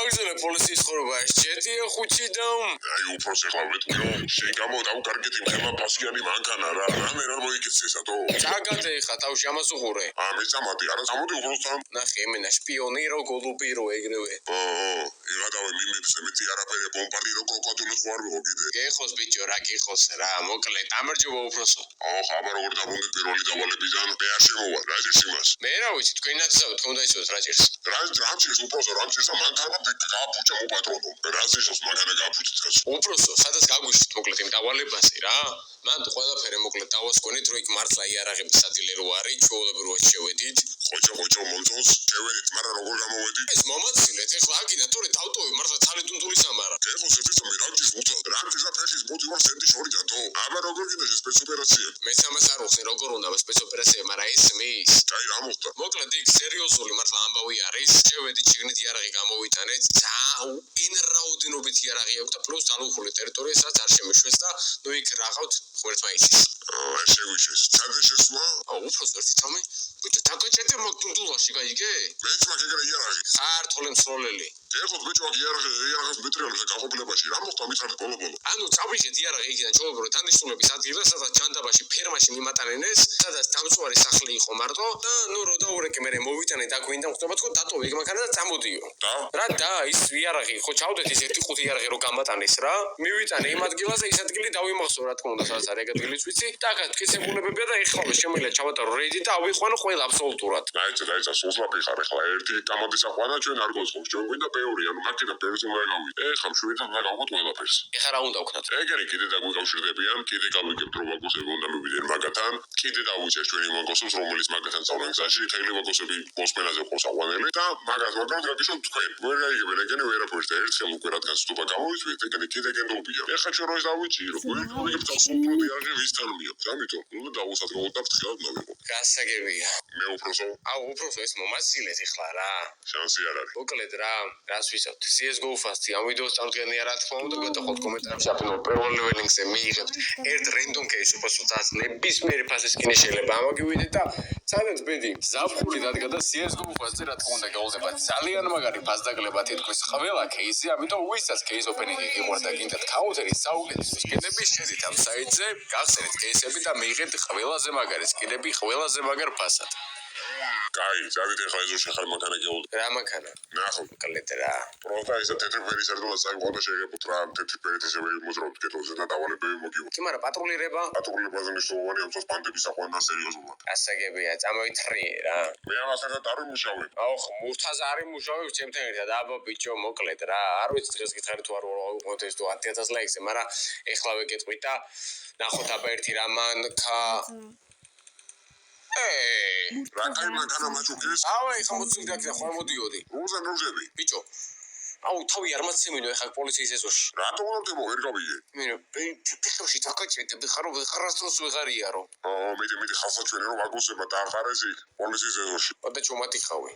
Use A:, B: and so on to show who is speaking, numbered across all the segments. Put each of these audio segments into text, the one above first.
A: აგზელე პოლიციის ხორობა შეძია ხუჩი და
B: აი უფროს ეხლა ვეთქვიო შენ გამოდავ კარგეთი მქემა პასკიანი მანქანა რა რამე მოიქცესათო
A: ჩაგადე ხა თავში ამას უყურე
B: მეწამადი არა წამოდი უფროსთან
A: ნახე იმენა შპიონი რო გოლუბირო ეგრევე
B: იღადავე მიმებზე მეტი არაფერი ბომბარდი რო კროკოდილი ხო არ ვიყო კიდე
A: გეხოს ბიჭო რა გეხოს რა მოკლედ ამერჯობა უფროსო
B: ხაბა როგორ დაბრუნდი პირველი დავალებიდან მე არ შემოვა რა ჭირს იმას
A: მე რა ვიცი თქვენ ნაცავთ თქონდა ისოს რა ჭირს
B: რა ჭირს უფროსო რა ჭირს მანქანა გააფუჭა მოპატრონო რა ჭირს მანქანა გააფუჭეთ
A: უფროსო სადაც გაგვიშვით მოკლედ იმ დავალებაზე რა მან ყველაფერი მოკლედ დავასკვნით რომ იქ მართლა იარაღების სადილე რო არის ჩვეულებრივად შევედით
B: ხოჭო მომწონს შევედით მაგრამ როგორ გამოვედით
A: ეს მომაცილეთ ეხლა აგინა თორე თავტოვი მართლა თალიდუნდული სამარა
B: ეხოს ეცეცამი რა ჭირს უცად რა ჭირს ფეხის მოდი ვარ სენტი შორიდან თო აბა როგორ გინდა სპეცოპერაცია
A: მეც ამას არ უხსნი როგორ უნდა სპეცოპერაცია მაგრამ ეს მის
B: კაი რა მოხდა
A: მოკლედ იქ სერიოზული მართლა ამბავი არის შევედით შიგნით იარაღი გამოვიტანეთ ძალიან რაოდენობით იარაღი აქვს და პლუს ძალუხული ტერიტორია სადაც არ შემიშვეს და ნუ იქ რაღაცა ღმერთმა იცის
B: შეგვიშვეს ჩაგე შესვლა
A: უფროს ერთი თამი ბიჭო დაგაჭერდე მაგდუნდულაში გაიგე
B: მეც მაგერა იარაღი
A: ხართოლე მსროლელი
B: ეხოთ ბიჭო იარაღის მეტრიალზე გაყოფილებაში რა მოხდა მიცარდი ბოლო
A: ანუ წავიღეთ იარაღი იქიდან ჩაუბრუნდით დანიშნულების ადგილას სადაც ჯანდაბაში ფერმაში მიმატანენ ეს სადაც დამწვარი სახლი იყო მარტო და ნუ რო დაურეკე მე მოვიტანე და გვინდა ხდება თქო დატოვე იქ მანქანა და წამოდიო და ის იარაღი ხო ჩავდეთ ის 1-5 იარაღი რო გამატანეს რა მივიტანე იმ ადგილაზე ის ადგილი დავიმახსო რა თქმა უნდა სადაც არის ადგილიც ვიცი და აქ თქისებულებებია და ეხლა შემიძლია ჩავატარო რეიდი და ავიყვანო ყველა აბსოლუტურად
B: დაიცა სულსლაპი ხარ ეხლა ერთი კამადის აყვანა ჩვენ არ გოსხობს ჩვენ გვინდა ბევრი ანუ მაქედა ბევრზე უნდა გავიდე ეხლა მშვიდად უნდა გავყოთ ყველაფერს
A: ეხლა რა უნდა ვქნათ
B: ეგერი კიდე დაგვიკავშირდებიან კიდე გავიგებთ რომ მაგოსები უნდა მივიდნენ მაგათან კიდე დავუჭერთ ჩვენი მაგოსებს რომელიც მაგათან წავდნენ გზაში თელი მაგოსები მოსმენაზე ყავს აყვანელი და მაგას მაგრამ გაგიშოთ თქვენ ვერ გაიგებენ ეგენი ვერაფერს და ერთხელ უკვე რადგან სტუპა გამოვიწვიეთ ეგენი კიდე გენდობია ეხლა ჩვენ რო ის დავიჭირო ვიგებთ აბსოლუტურად იარაღი ვისთან მიაქვს ამიტომ უნდა დავუსადგავოთ და ფრთხილად მოვიყო
A: გასაგებია
B: მე უფროსო
A: უფროსო ეს მომაცილეთ ეხლა რა
B: შანსი არ არის
A: მოკლედ რას ვისავთ CS:GO ფასტი ამ ვიდეოს წამდგენია რა თქმა უნდა გადახოთ კომენტარებში აფინო პირველ ლეველინგზე მიიღებთ ერთ რენდომ კეის უფროსოთაც ნებისმიერი ფასის სკინი შეიძლება ამოგივიდეთ და სადაც ბედი ზაფხული დადგა და CS:GO ფასზე რა თქმა უნდა გაუზება ძალიან მაგარი ფასდაგლება თითქოს ყველა კეისი ამიტომ ვისაც კეის ოპენინგი გიყვარდა გინდათ კაუნტერის საუკეთესო სკინები შედით ამ საიტზე გახსენეთ კეისები და მიიღეთ ყველაზე მაგარი სკინები ყველაზე მაგარ ფასად
B: კაი, ზარით ახლა ეზოში ხარ მანქანა გეულ.
A: რა მანქანა?
B: ნახო.
A: კლეთ რა.
B: პროტა ისე თეთრი ფერის ერთად საერთოდ შეეგებოთ რა თეთრი ფერით ისე მოძრავთ კეთილზე და დავალებები მოგივო.
A: კი, მაგრამ პატრულირება?
B: პატრულირებაზე მნიშვნელოვანი ამას ბანდების აყვანა სერიოზულად.
A: ასაგებია, წამოითხრიე რა.
B: მე ამასთან არ ვიმუშავებ.
A: აუ, მურთაზ არის მუშაობ ჩემთან ერთად, აბა ბიჭო, მოკლედ რა. არ ვიცი დღეს გითხარი თუ არ ვიყოთ ეს თუ 10000 ლაიქზე, მაგრამ ეხლა ვეკეთყვით და ნახოთ აბა ერთი რა მანქა.
B: რა კაი მანქანა მაჭუკეს?
A: აუ, ეხლა მოწვი და ხარ მოდიოდი.
B: რუზები.
A: ბიჭო. აუ, თავი არ მაცემინო ეხლა პოლიციის ეზოში.
B: რატო უნდა თემო ვერ გავიგე?
A: მე ფეხებში დაკაჭეთ, ხარო ხარასდროს ვეღარიარო.
B: მე ხალხსაჩვენე რომ აგოსება და ახარეს იქ პოლიციის ეზოში.
A: და ჩომატი ხავი.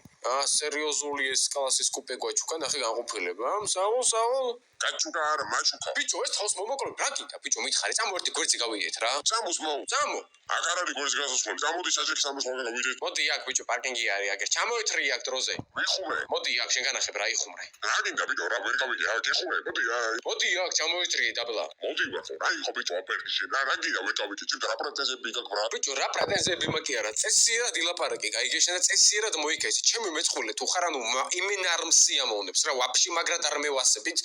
A: სერიოზული ეს კლასის კუპე გვაჩუკა, ნახე განყოფილება. საულ.
B: კაჭუკა არა, მაჭუკა.
A: ბიჭო, ეს თავს მომოკლებ, რა გინდა? ბიჭო, მითხარი, წამო ერთი გვერდზე გავიდეთ რა.
B: წამოს მოუ.
A: წამო.
B: აქ არ არის გვერდზე გასასვლელი. წამოდი საჯექს ამას მოგა გავიდეთ.
A: მოდი აქ, ბიჭო, პარკინგი არის, აქ ჩამოეთრი აქ დროზე.
B: ვიხუმე.
A: მოდი აქ, შენ განახებ რა იხუმრე.
B: რა გინდა ბიჭო, რა ვერ გავიგე. აქ იხუმე, მოდი აი.
A: მოდი აქ, ჩამოეთრი დაბლა.
B: მოდი ვახო. აი ხო ბიჭო, აპერკი შენ. რა გინდა ვერ გავიგე. ცოტა რა პრეტენზიები გაქვს რა?
A: ბიჭო, რა პრეტენზიები მაქვს არა, წესიერად ილაპარაკე, გაიგე და წესიერად მოიქესი. ჩემი მეწყვილე თუ ხარ ანუ იმენ არ მსიამოვნებს რა, ვაფშე მაგრად არ მევასებით.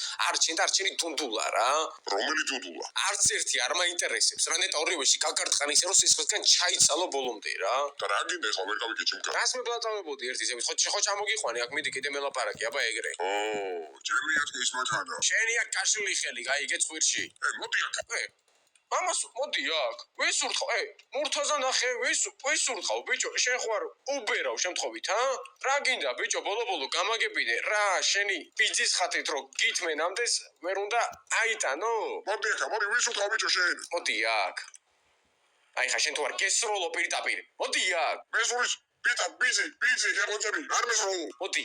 A: არჩენი თუნდულა რა.
B: რომელი დუდულა?
A: არც ერთი არ მაინტერესებს. რა ნეტა ორივეში გაგარტყან ისე რომ სისხლისგან ჩაიცალო ბოლომდე რა.
B: და რა გინდა ახლა ვერ გავიგე ჩემკა.
A: რას მებლატავებოდი ერთი ზევით, ხო ჩამოგიყვანი, აქ მიდი კიდე მელაპარაკი, აბა ეგრე.
B: ჯერია თქვი ის მანქანა.
A: შენი აქ კაშილი ხელი, გაიგე წვირში.
B: მოდი აქ.
A: მამასო, მოდი აქ. ვისურთხო, მურთაზა ნახე, ვისურთხო, ბიჭო, შენ ხوار უბერავ შემთხვევით, რა გინდა, ბიჭო, ბოლო გამაგებინე, რა, შენი ბიძის ხათით რო გითმენამდეს, ვერ უნდა აიტანო.
B: მოდი აქ, მოდი ვისურთხო ბიჭო შენ.
A: მოდი აქ. აი ხა შენ თუ არ გესროლო პირდაპირ. მოდი აქ.
B: მესურის პიტა ბიზი გეღოწები არ მესროლო.
A: მოდი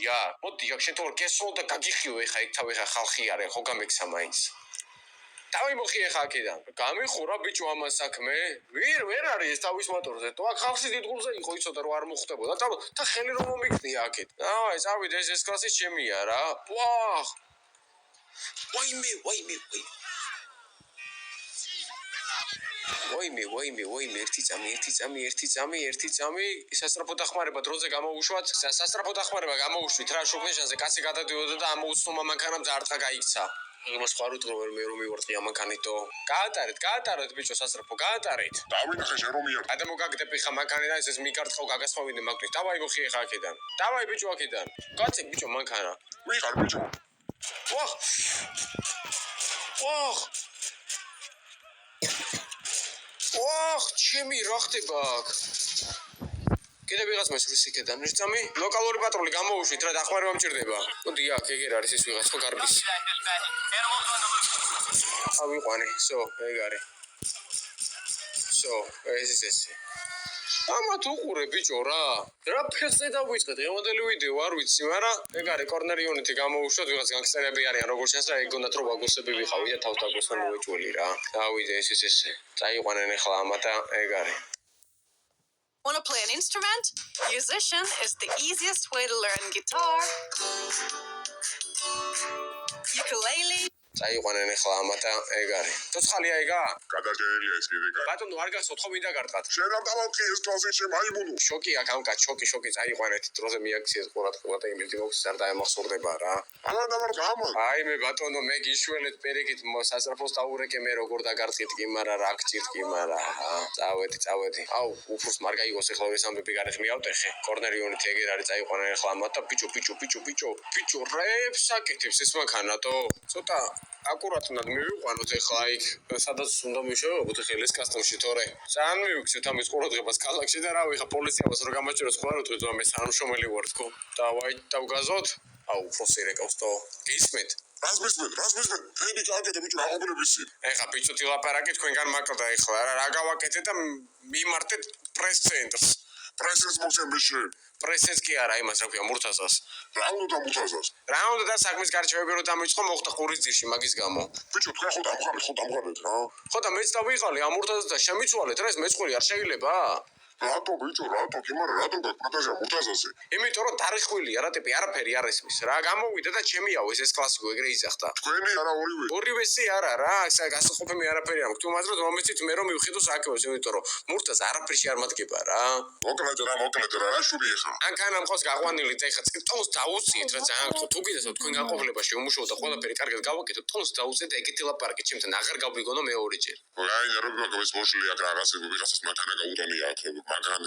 A: აქ, შენ თუ არ გესროლო და გაგიხიო ეხა იქ თავი ხა ხალხი არის, ხო გამექცა მაინც. დავი მოხი ეხა აქედან. გამიხურა ბიჭო ამას საქმე. ვერ არის ეს თავის მოტორზე. თუ აქ ხალხი დიდგულზე იყო იცოდა რომ არ მოხდებოდა. და ხელი რომ მომიქნია აქეთ. აი, წავიდე ეს კლასი ჩემია რა. ვაჰ. ვაიმე. ერთი წამი. სასტრაფო დახმარება დროზე გამოუშვათ. სასტრაფო დახმარება გამოუშვით რა შუქნეშანზე კაცი გადადიოდა და ამოუცნო მანქანამ ძარტყა გაიქცა. იმას ხაროთ რომ მე რომ მივარტყი ამანქანითო. გაატარეთ ბიჭო სასტრაფო, გაატარეთ.
B: დავინახე შენ რომ მიარ.
A: ადე მოგაგდები ხა მანქანიდან ეს მიგარტყავ გაგასვავინე მაგთვის. დავაი მოხი ეხა აქედან. დავაი ბიჭო აქედან. კაცი ბიჭო მანქანა.
B: ვიხარ ბიჭო.
A: ვაჰ, ჩემი რა ხდება აქ? კიდე ვიღაც მესვრის იქედან ერთამი ლოკალური პატრული გამოუშვით რა დახმარება მჭირდება. მოდი აქ ეგერ არის ეს ვიღაც ხო გარბის. ავიყვანე, ეგ არის. ეს ესე. ამათ უყურე ბიჭო რა. რა ფეხზე დავიწყე დღევანდელი ვიდეო არ ვიცი, მაგრამ ეგ არის კორნერ იუნიტი გამოუშვათ ვიღაც განგსტერები არიან როგორც ჩანს რა ეგ გონდათ რომ აგოსები ვიყავი და თავს დაგოსთან მოვეჭველი რა. დავიდე ესე. წაიყვანენ ახლა ამა და ეგ არის.
C: Want to play an instrument? Musician is the easiest way to learn guitar, ukulele.
A: წაიყვანენ ახლა ამა და ეგ არის. ცოცხალია ეგა?
B: გადაჭერილია ეს კიდე კაცი.
A: ბატონო არ გახსოვთ ხო მინდა გარტყათ.
B: შენ არ დავაყი ეს კლასი შემაიმუნო.
A: შოკია გამკაც შოკი წაიყვანეთ დროზე მიაქციეს ყურადღება და იმედი მაქვს არ დაემახსოვრდება რა.
B: არა დავარგამო.
A: აი მე ბატონო მე გიშველეთ პერეკით სასტრაფოს დაურეკე მე როგორ დაგარტყით კი მარა რა გჭირთ კი მარა. წავედი. აუ უფროს მარგა იგოს ახლა ეს ამბები გარეთ მიავტეხე. კორნერ იუნიტი ეგერ არის წაიყვანენ ახლა ამა და ბიჭო რეებს აკეთებს ეს მანქანატო. ცოტა აკურატულად მივიყვანოთ ახლა იქ სადაც უნდა მიშოვებოთ ახლა ეს კასტომში თორე. ძალიან მივიქცეთ ამის ყურადღებას ქალაქში და რავი ხა პოლიციას რო გამაჭეროს ხო არ ვთქვით რომ მე სამშობელი ვარ თქო. დავაი დავგაზოთ. აუ ფროსი რეკავსტო. გისმენთ?
B: რას მისმენთ? ფედი გააკეთე ბიჭო აღობლებისი.
A: ეხა ბიჭო თილაპარაკი თქვენგან მაკლდა ეხლა რა გავაკეთე და მიმართეთ პრეს ცენტრს.
B: პრესის მოსემბიში.
A: პრესიც კი არა იმას რა ქვია მურთაზას.
B: რა უნდა მუცაზას?
A: რა უნდა და საქმის გარჩევები რო დამიწყო მოხდა ყურის ძირში მაგის გამო.
B: ბიჭო თქვენ ხო დამღარეთ რა.
A: ხო და მეც დავიღალე ამ მურთაზას და შემიცვალეთ რა ეს მეწყული არ შეიძლება?
B: რატო ბიჭო, რატო კი მაგრამ რატო გაკვრდაშა მურთაზაზე?
A: იმიტომ რომ დარიხვილია რა ტიპი არაფერი არ ესმის რა გამოვიდა და ჩემიაო ეს კლასიკო ეგრე იძახდა
B: თქვენი არა ორივე.
A: ორივესი არა რა გასაყოფები არაფერი არ მაქვს თუ მაგრამ მომეცით მე რომ მივხედო საქმეს იმიტომ რომ მურთაზ არაფერში არ მადგება რა
B: მოკლედ რა შვილი ხარ?
A: ან კანა მხოს გაყვანილი ეხა ტონს დაუწიეთ რა ძალიან გთხოვთ თუ გიდასო თქვენ განყოფილებაში უმუშაოთ და ყველაფერი კარგად გავაკეთოთ ტონს დაუწიეთ და ეგეთი ლაპარაკი ჩემთან აღარ გავიგონო მეორეჯერ
B: აი რა როგორ მაგას მოშლი აქ რაღაცა ვიღაცას მათანა გაუტანია აქ მაგრამ